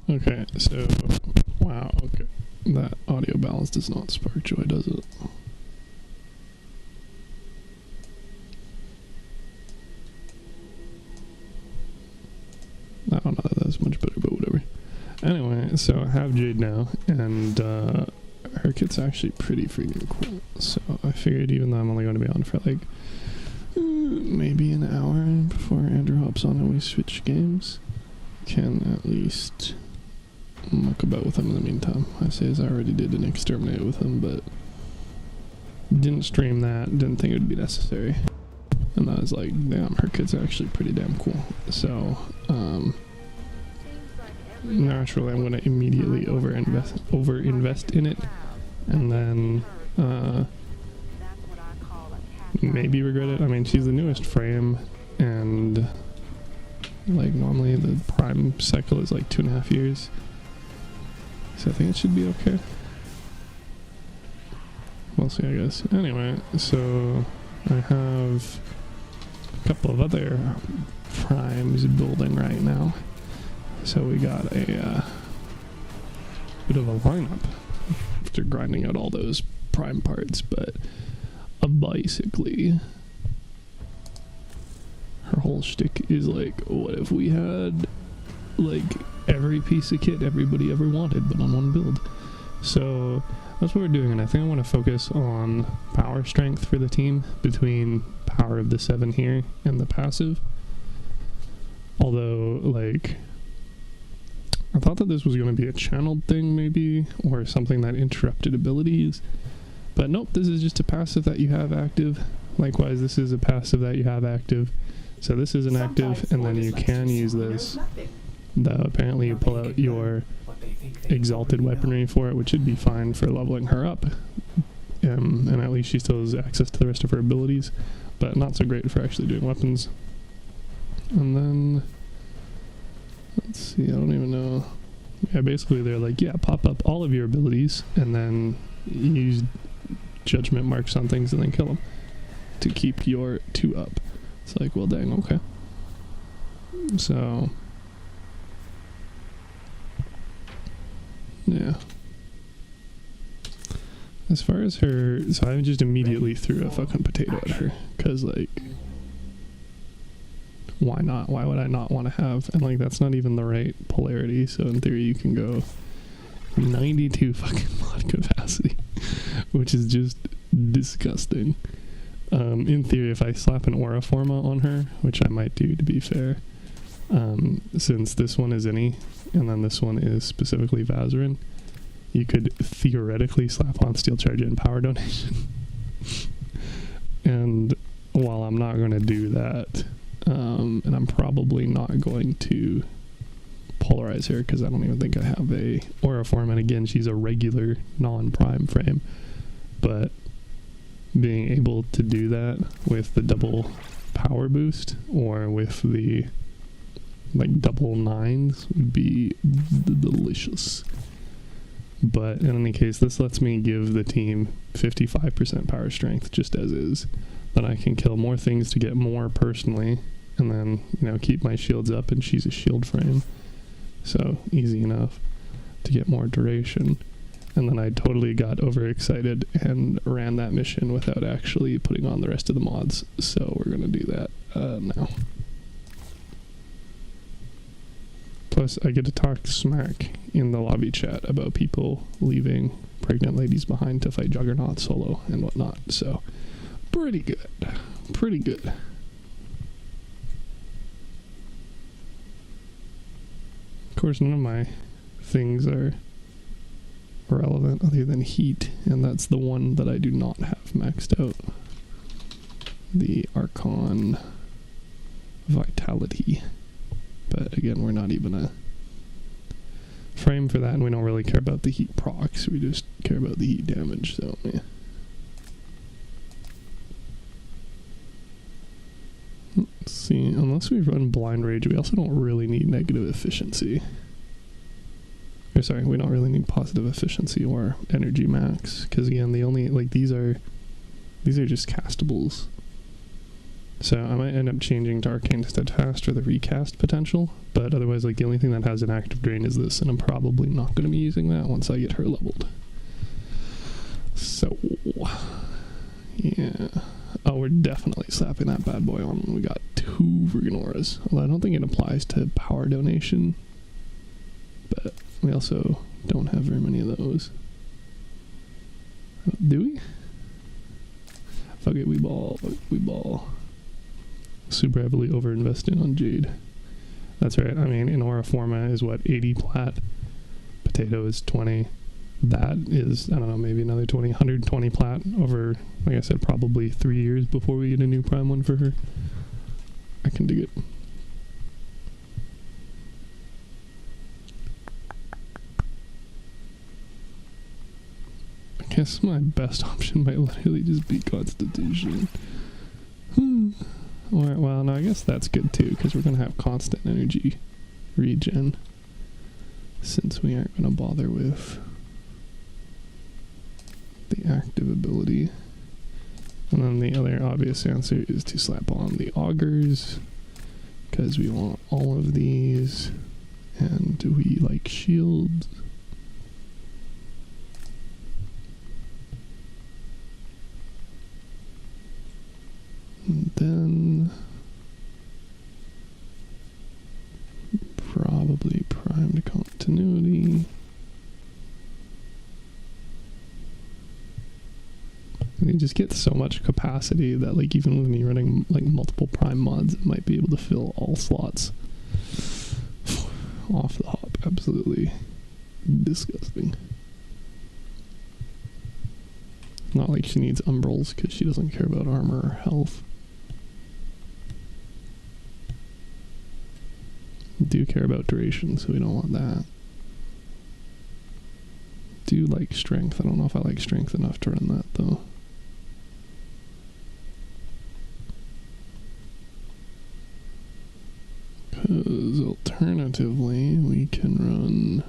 Okay, so, wow, okay. That audio balance does not spark joy, does it? I don't know that that's much better, but whatever. Anyway, so I have Jade now, and her kit's actually pretty freaking cool. So I figured even though I'm only going to be on for like maybe an hour before Andrew hops on and we switch games, can at least muck about with him in the meantime. I say as I already did an exterminate with him, but didn't stream that, didn't think it would be necessary. And I was like, damn, her kit's actually pretty damn cool. So, naturally I'm going to immediately over-invest in it, and then, maybe regret it. I mean, she's the newest frame, and, like, normally the prime cycle is like 2.5 years. So I think it should be okay. We'll see, I guess. Anyway, so I have a couple of other primes building right now. So we got a bit of a lineup after grinding out all those prime parts, but basically her whole shtick is like, what if we had like every piece of kit everybody ever wanted but on one build? So that's what we're doing, and I think I want to focus on power strength for the team between power of the 7 here and the passive. Although, like, I thought that this was going to be a channeled thing maybe, or something that interrupted abilities, but nope, this is just a passive that you have active. Likewise, this is a passive that you have active. So this is an active, and then you can use this. Apparently you pull out your exalted weaponry for it, which should be fine for leveling her up. And at least she still has access to the rest of her abilities, but not so great for actually doing weapons. And then, let's see, I don't even know. Yeah, basically they're like, yeah, pop up all of your abilities, and then use judgment marks on things and then kill them to keep your 2 up. It's like, well, dang, okay. So, yeah. As far as her, so I just immediately threw a fucking potato at her, because, like, why not? Why would I not want to have, and, like, that's not even the right polarity, so in theory you can go 92 fucking mod capacity, which is just disgusting. In theory, if I slap an aura forma on her, which I might do to be fair, since this one is any, and then this one is specifically Vazarin, you could theoretically slap on Steel Charge and Power Donation. And while I'm not going to do that, and I'm probably not going to polarize her because I don't even think I have a aura form, and again, she's a regular non-prime frame, but being able to do that with the double power boost or with the like double 9s would be delicious. But in any case, this lets me give the team 55% power strength just as is. Then I can kill more things to get more personally, and then, you know, keep my shields up, and she's a shield frame, so easy enough to get more duration. And then I totally got overexcited and ran that mission without actually putting on the rest of the mods, so we're gonna do that now. Plus, I get to talk smack in the lobby chat about people leaving pregnant ladies behind to fight Juggernaut solo and whatnot, so pretty good. Pretty good. Of course, none of my things are relevant other than heat, and that's the one that I do not have maxed out. The Archon Vitality. But again, we're not even a frame for that, and we don't really care about the heat procs, we just care about the heat damage, so yeah. Let's see, unless we run Blind Rage, we also don't really need negative efficiency. Or sorry, we don't really need positive efficiency or energy max, because again, the only, like, these are just castables. So I might end up changing to Arcane Steadfast for the recast potential, but otherwise, like, the only thing that has an active drain is this, and I'm probably not going to be using that once I get her leveled. So, yeah. Oh, we're definitely slapping that bad boy on when we got 2 freaking auras. Although I don't think it applies to power donation, but we also don't have very many of those. Do we? Fuck it, we ball. We ball. Super heavily overinvested on Jade. That's right. I mean, in Aura Forma is what, 80 plat? Potato is 20. That is, I don't know, maybe another 20, 120 plat over, like I said, probably 3 years before we get a new Prime one for her. I can dig it. I guess my best option might literally just be Constitution. Or, well, no, I guess that's good too, because we're going to have constant energy regen, since we aren't going to bother with the active ability. And then the other obvious answer is to slap on the augers, because we want all of these, and we like shields. And then probably primed continuity. And you just get so much capacity that, like, even with me running like multiple prime mods, it might be able to fill all slots off the hop. Absolutely disgusting. Not like she needs umbrals, because she doesn't care about armor or health. Do care about duration, so we don't want that. Do like strength. I don't know if I like strength enough to run that though. Because alternatively, we can run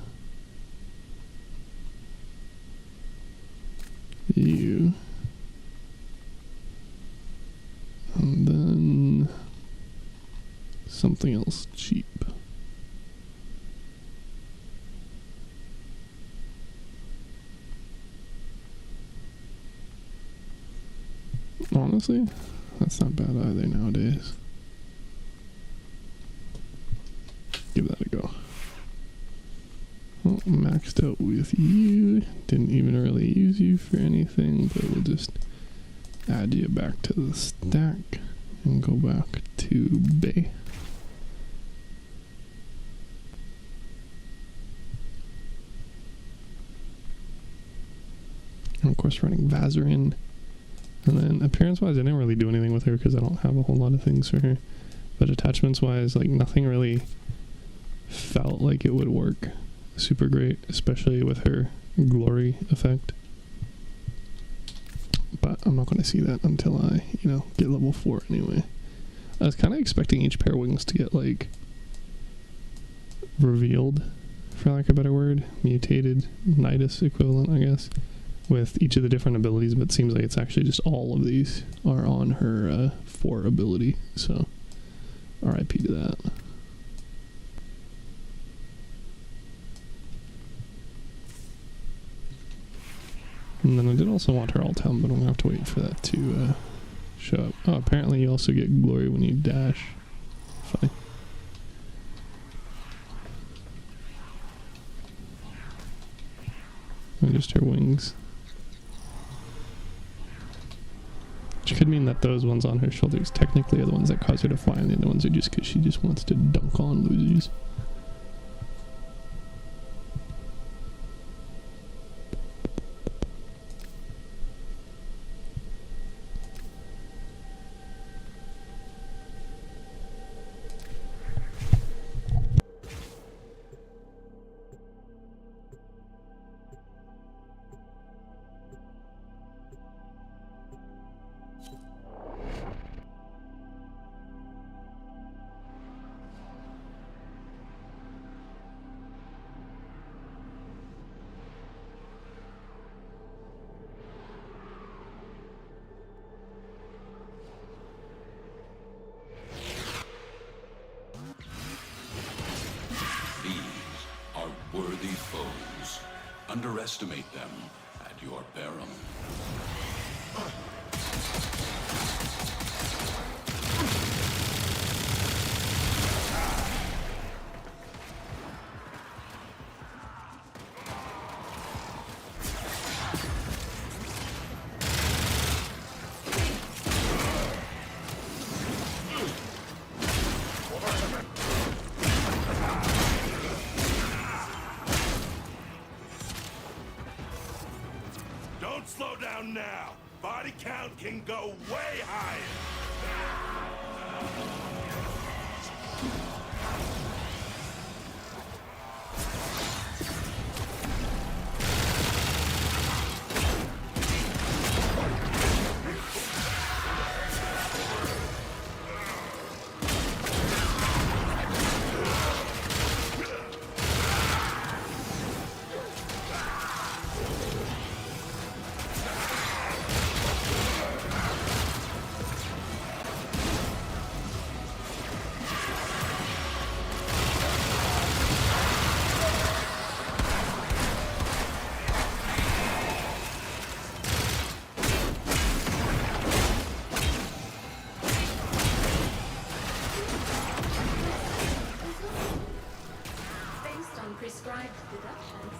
you. And then something else cheap. Honestly, that's not bad either nowadays. Give that a go. Well, maxed out with you. Didn't even really use you for anything, but we'll just add you back to the stack and go back to Bay. And of course running Vazarin. And then appearance-wise, I didn't really do anything with her because I don't have a whole lot of things for her. But attachments-wise, like, nothing really felt like it would work super great, especially with her glory effect. But I'm not going to see that until I, get level 4 anyway. I was kind of expecting each pair of wings to get, like, revealed, for lack of a better word. Mutated, Nidus equivalent, I guess, with each of the different abilities, but it seems like it's actually just all of these are on her 4 ability, so RIP to that. And then I did also want her Altem, but I'm gonna have to wait for that to show up. Oh, apparently you also get glory when you dash. Funny. And just her wings. Which could mean that those ones on her shoulders technically are the ones that cause her to fly, and the other ones are just because she just wants to dunk on losers. underestimate them at your peril. Don't slow down now. Body count can go way higher. Prescribed deductions.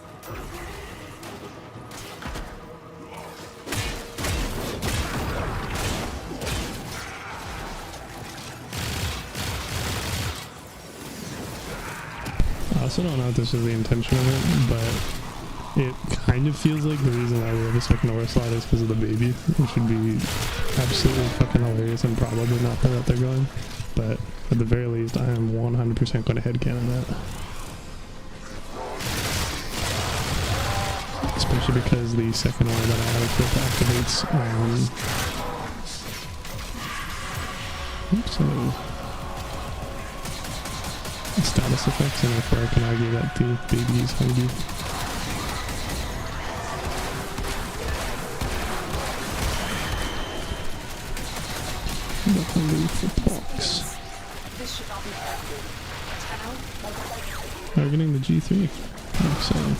I also don't know if this was the intention of it, but it kind of feels like the reason why we have a second aura slot is because of the baby, which would be absolutely fucking hilarious and probably not the route they're going. But at the very least, I am 100% going to headcanon that. Especially because the second one that I have equipped activates status effects, and therefore I can argue that the baby is hardy. Definitely for pox. We're getting the G3. I'm excited.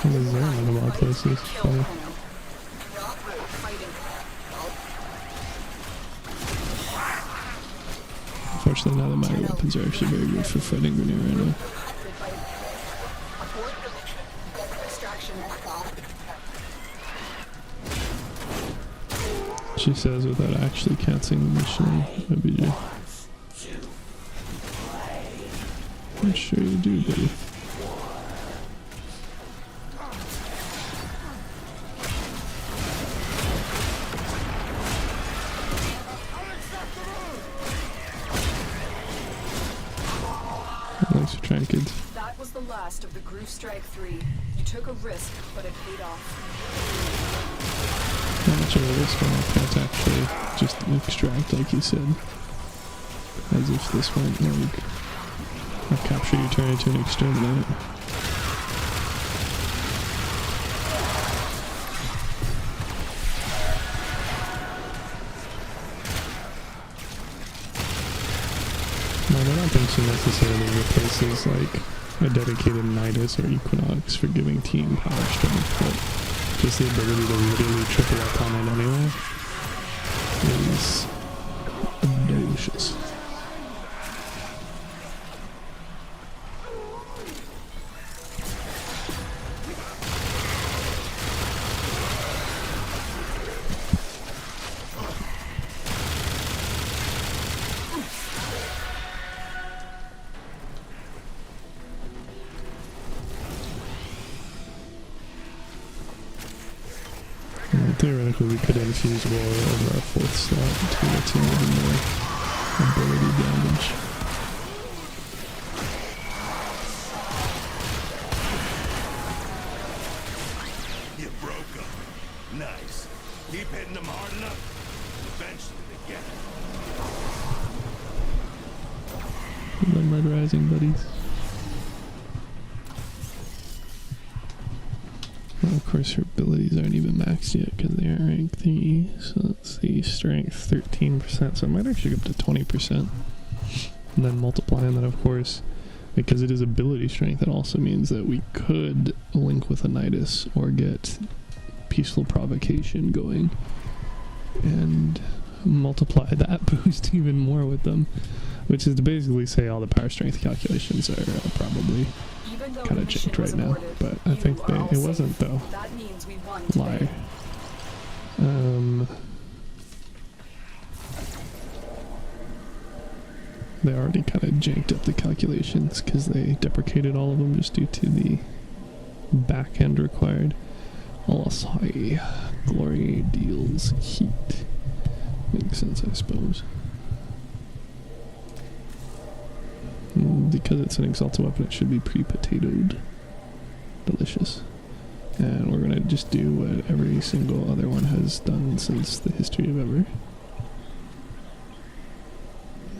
I'm a zone in a lot of places. Funny. Unfortunately, now that my weapons are actually very good for fighting Grenier right now. She says without actually canceling the mission, OBJ. I'm sure you do, buddy. Thanks for trying, kids. That was the last of the Groove Strike 3. You took a risk, but it paid off. Not much of a risk when I can't actually just extract like you said. As if this went like I'll capture you, turn into an exterminate. No, I don't think she necessarily replaces like a dedicated Nidus or Equinox for giving team power strength, but just the ability to literally triple up on it anyway is delicious. Theoretically, we could infuse War over our 4th slot to get some even more ability damage. You broke them. Nice. Keep hitting them hard enough. Eventually they get it. Limerick Rising, buddies. Well, of course, her abilities aren't even maxed yet because they aren't rank 3. So let's see, strength 13%. So I might actually go up to 20%. And then multiplying that, of course, because it is ability strength, it also means that we could link with a Nidus or get Peaceful Provocation going and multiply that boost even more with them, which is to basically say all the power strength calculations are probably kind of chinked right now, but I think it wasn't though. That means we won Lie. today. They already kind of janked up the calculations because they deprecated all of them just due to the back end required. High glory deals heat. Makes sense, I suppose. Because it's an exalted weapon, it should be pre-potatoed. Delicious. And we're gonna just do what every single other one has done since the history of ever.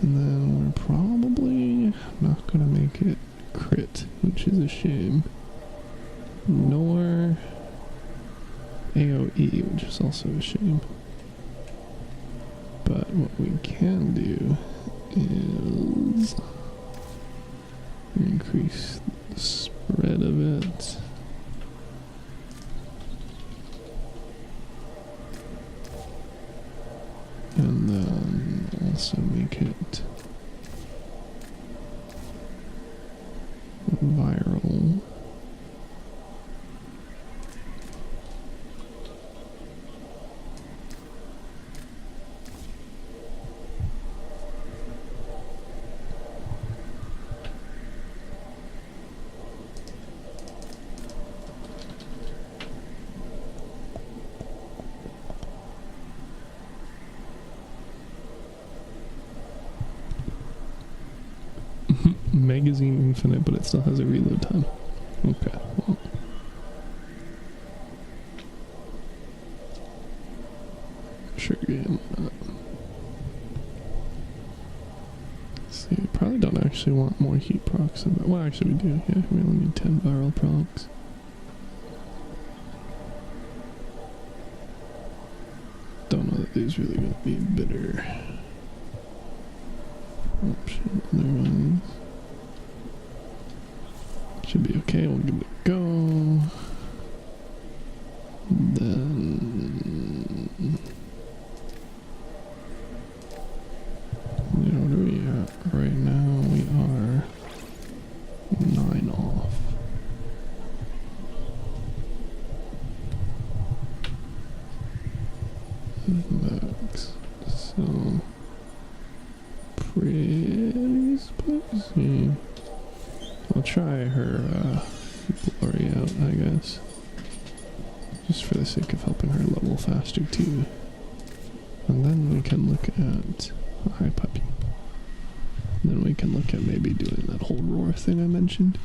And then we're probably not gonna make it crit, which is a shame. Nor AoE, which is also a shame. But what we can do is increase the spread of it. And then also make it viral. Magazine infinite, but it still has a reload time. Okay, well. Sure game. See, we probably don't actually want more heat procs. Well, actually we do. Yeah, we only need 10 viral procs. Don't know that these really gonna be bitter. Option, other ones. Should be okay, we'll give it a go. Then... what are we at right now? We are 9 off. Max. So... pretty spicy. I'll try her glory out, I guess. Just for the sake of helping her level faster too. And then we can look at... hi puppy. And then we can look at maybe doing that whole roar thing I mentioned.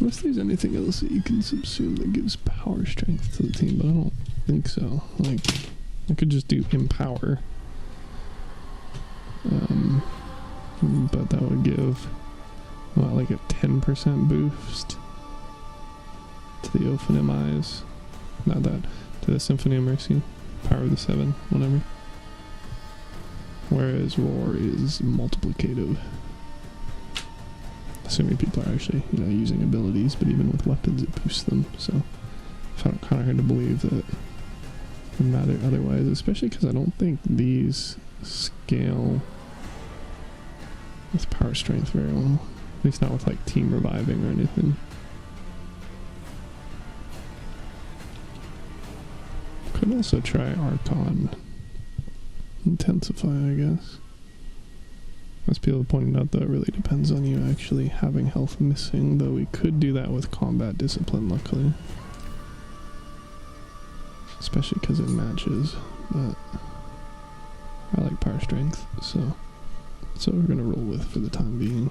Unless there's anything else that you can subsume that gives power strength to the team, but I don't think so. Like, I could just do empower. But that would give... what, like a 10% boost to the Ophanim Eyes. Not that, to the Symphony of Mercy. Power of the 7, whatever. Whereas Roar is multiplicative. Assuming people are actually, using abilities, but even with weapons it boosts them, so I found it kind of hard to believe that it would matter otherwise, especially because I don't think these scale with power strength very well. At least not with like team reviving or anything. Could also try Archon Intensify, I guess. As people have pointed out, though, it really depends on you actually having health missing, though we could do that with Combat Discipline, luckily. Especially because it matches, but I like Power Strength, so that's what we're going to roll with for the time being.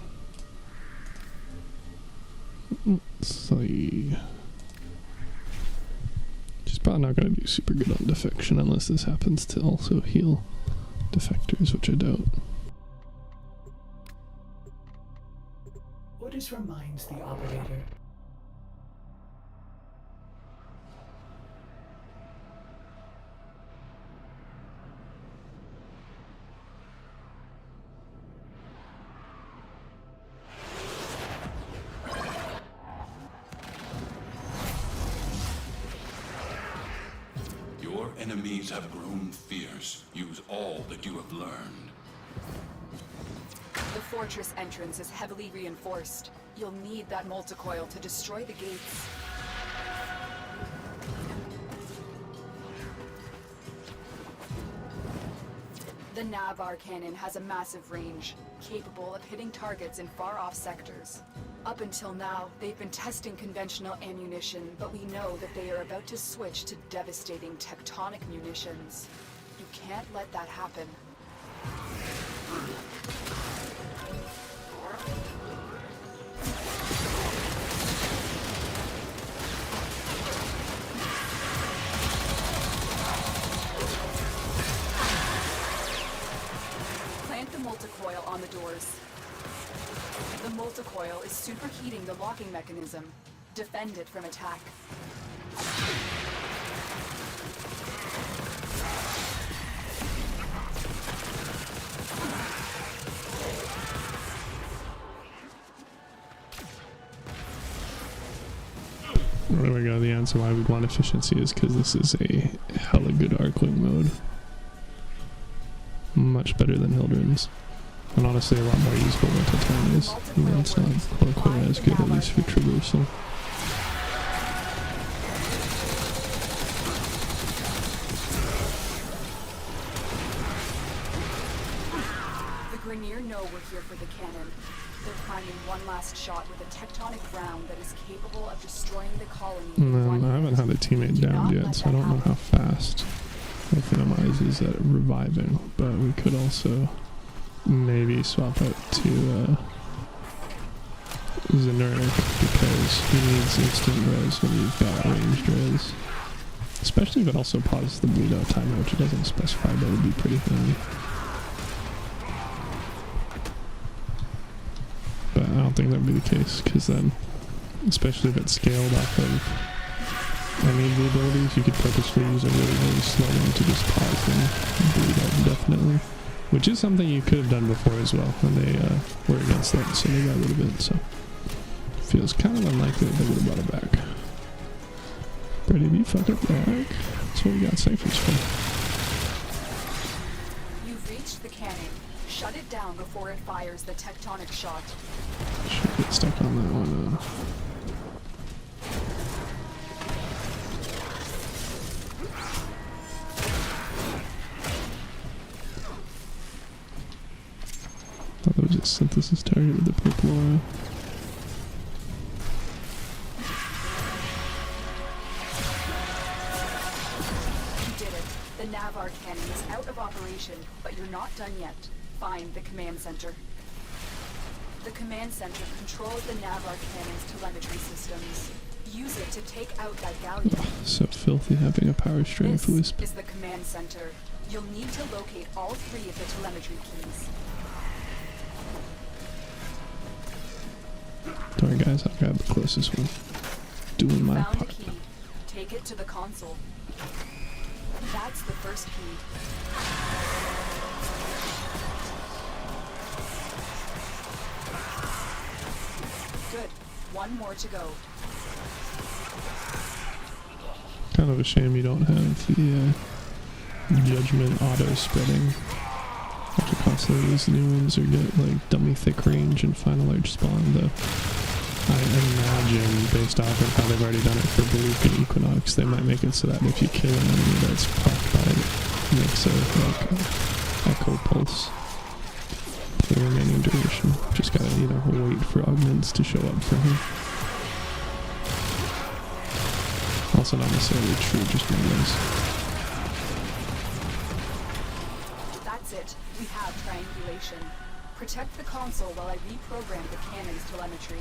Let's see. She's probably not going to do super good on Defection unless this happens to also heal Defectors, which I doubt. Orders reminds the operator. enemies have grown fierce. Use all that you have learned. The fortress entrance is heavily reinforced. You'll need that multicoil to destroy the gates. The Navar cannon has a massive range, capable of hitting targets in far-off sectors. Up until now, they've been testing conventional ammunition, but we know that they are about to switch to devastating tectonic munitions. You can't let that happen. Plant the multicoil on the doors. The multicoil is superheating the locking mechanism. Defend it from attack. There we go. The answer why we want efficiency is because this is a hella good Arcwing mode. Much better than Hildren's. And honestly a lot more useful than Titan is. Even it's not quite as good, at least for traversal. The Grineer know we're here for the cannon. They're finding one last shot with a tectonic round that is capable of destroying the colony. I haven't had a teammate downed yet, so I don't know how fast it minimizes at reviving, but we could also maybe swap out to Zenuric because he needs instant res when you've got ranged res. Especially if it also pauses the bleed out timer, which it doesn't specify, but would be pretty handy. But I don't think that would be the case, because then, especially if it's scaled off of any of the abilities, you could purposefully use a really, really slow one to just pause them and bleed out indefinitely. Which is something you could have done before as well, when they were against that, so they got rid of it, so feels kind of unlikely that they would have brought it back. Ready to be fucking back? That's what we got ciphers for. You've reached the cannon. Shut it down before it fires the tectonic shot. Should get stuck on that one. Thought that was a synthesis target with the purple aura. You did it. The Navar cannon is out of operation, but you're not done yet. Find the command center. The command center controls the Navar cannon's telemetry systems. Use it to take out that galleon. So filthy having a power strength This wisp. is the command center. You'll need to locate all three of the telemetry keys. Sorry guys, I'll grab the closest one. Doing my Found the part. key. Take it to the console. That's the first key. Good. One more to go. Kind of a shame you don't have the judgment auto spreading. Have to constantly use new ones or get like dummy thick range and final large spawn, though. I imagine, based off of how they've already done it for Baruch and Equinox, they might make it so that if you kill an enemy that's procced by it, it makes a echo pulse for the remaining duration. Just gotta, wait for augments to show up for him. Also not necessarily true, just melee. That's it. We have triangulation. Protect the console while I reprogram the cannon's telemetry.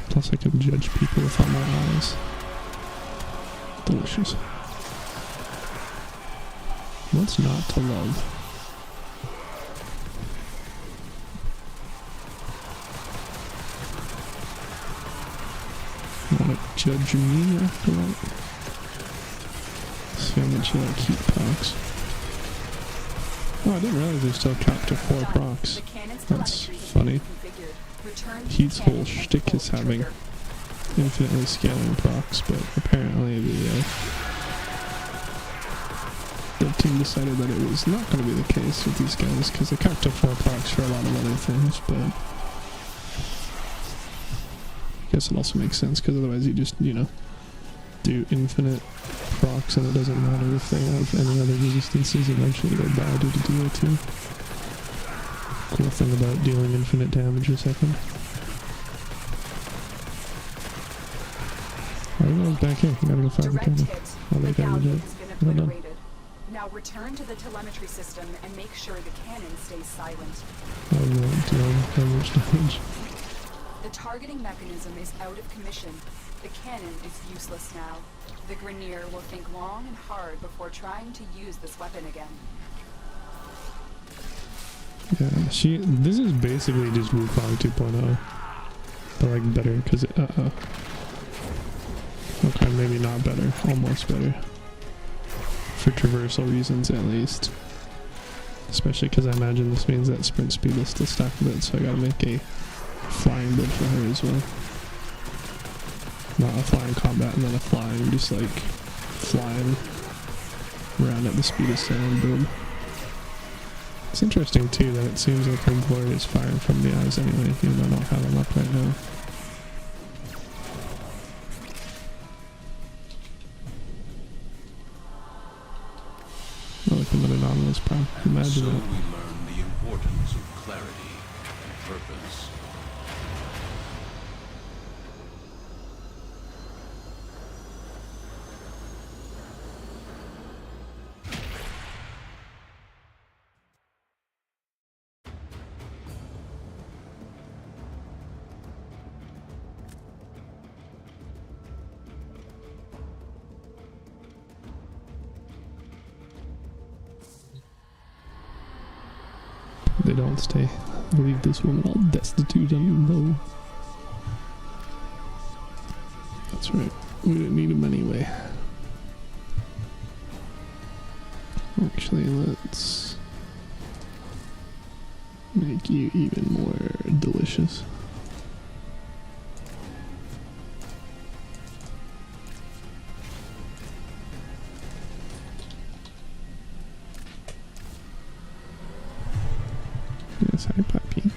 Plus I can judge people without my eyes. Delicious. What's not to love? judge me after that. See how much I keep procs. Oh, I didn't realize they're still capped to 4 procs. That's funny. Heat's whole shtick is having infinitely scaling procs, but apparently the team decided that it was not going to be the case with these guys, because they capped to 4 procs for a lot of other things, but I guess it also makes sense, because otherwise you just, you know, do infinite procs and it doesn't matter if they have any other resistances, eventually they'll die due to DO2. Cool thing about dealing infinite damage a second. Alright, back here. You gotta go find the cannon. Oh, they damage it. Well done. Now return to the telemetry system and make sure the cannon stays silent. Oh, no, dealing how much damage. The targeting mechanism is out of commission. The cannon is useless now. The Grenier will think long and hard before trying to use this weapon again. Yeah, this is basically just Wukong 2.0. But like better, because it, okay, maybe not better, almost better. For traversal reasons at least. Especially because I imagine this means that sprint speed will still stack a bit, so I gotta make a flying build for her as well. Not a flying combat and then a flying, just like flying around at the speed of sound build. It's interesting too that it seems like her glory is firing from the eyes anyway, even though I don't have them up right now. Oh, like another Nautilus prop. Imagine so that. we learn the importance of clarity and purpose. They don't stay. Leave this woman all destitute and low. That's right. We didn't need him anyway. Actually, let's make you even more delicious. Yes, hi puppy.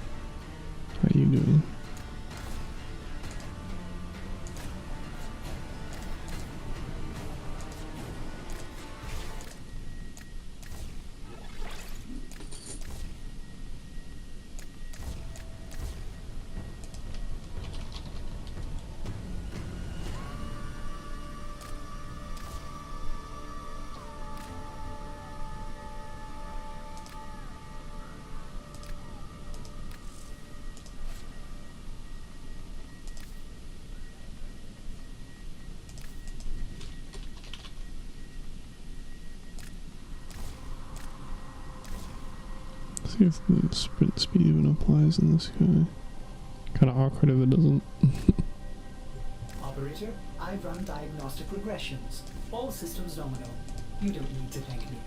How you doing? See if the sprint speed even applies in this guy. Kind of awkward if it doesn't. Operator, I run diagnostic regressions. All systems nominal. You don't need to thank me.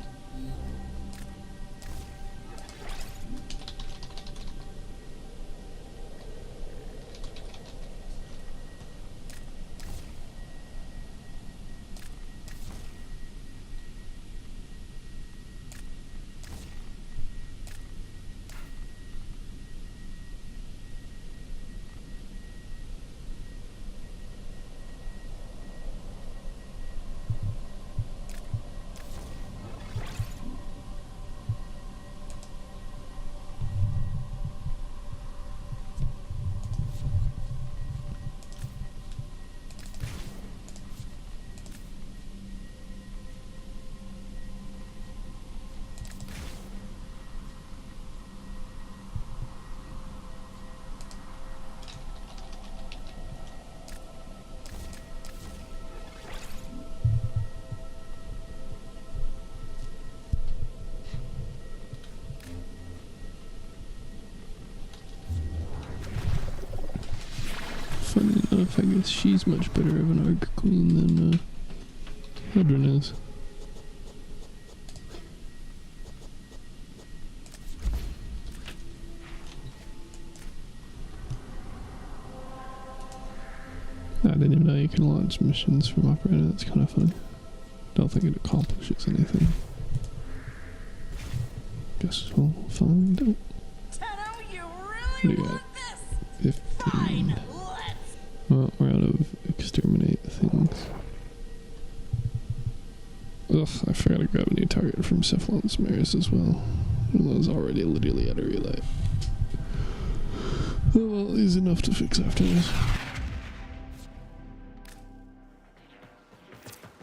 enough. I guess she's much better of an Arc Queen than Hedron is. I didn't even know you can launch missions from operator. That's kind of fun. Don't think it accomplishes anything. Guess we'll find out. You What really do you got? want this? 15. Fine, let's. Well, we're out of exterminate things. Ugh, I forgot to grab a new target from Cephalon's Maris as well. It was already literally at a relay. Oh well, easy enough to fix after this.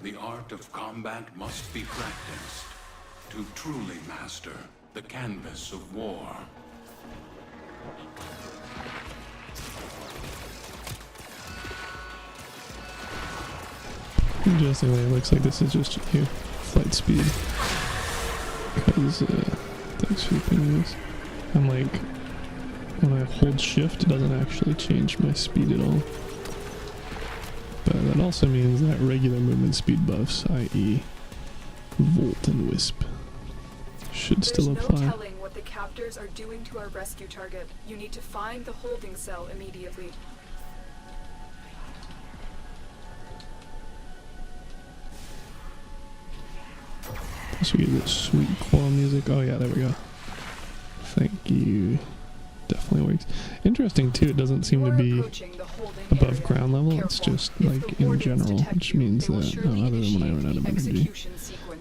The art of combat must be practiced to truly master the canvas of war. Interestingly, it looks like this is just your flight speed. Because, thanks for the ping this. I'm like, when I hold shift, it doesn't actually change my speed at all. But that also means that regular movement speed buffs, i.e. Volt and Wisp, should still apply. There's no telling what the captors are doing to our rescue target. You need to find the holding cell immediately. So we get this sweet choral music. Oh yeah, there we go. Thank you. Definitely works. Interesting too, it doesn't seem to be above ground level, it's just like in general, which means that other than when I run out of energy,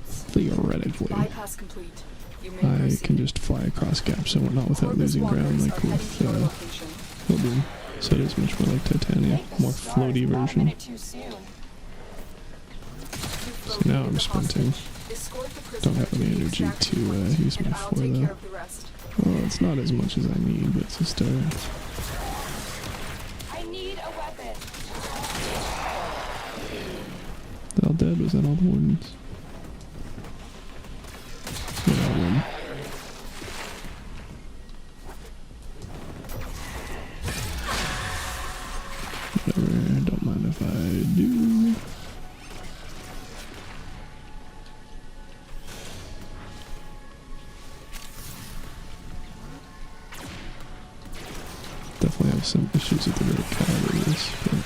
theoretically, I can just fly across gaps and whatnot without losing ground like with Hillboom. So it is much more like Titania, more floaty version. So now I'm sprinting. Don't have any energy to use my 4 though. Well, it's not as much as I need, but it's a start. I need a weapon. They're all dead? Was that all the wardens? Yeah, all one. Whatever, don't mind if I do. Definitely have some issues with the verticality of this, but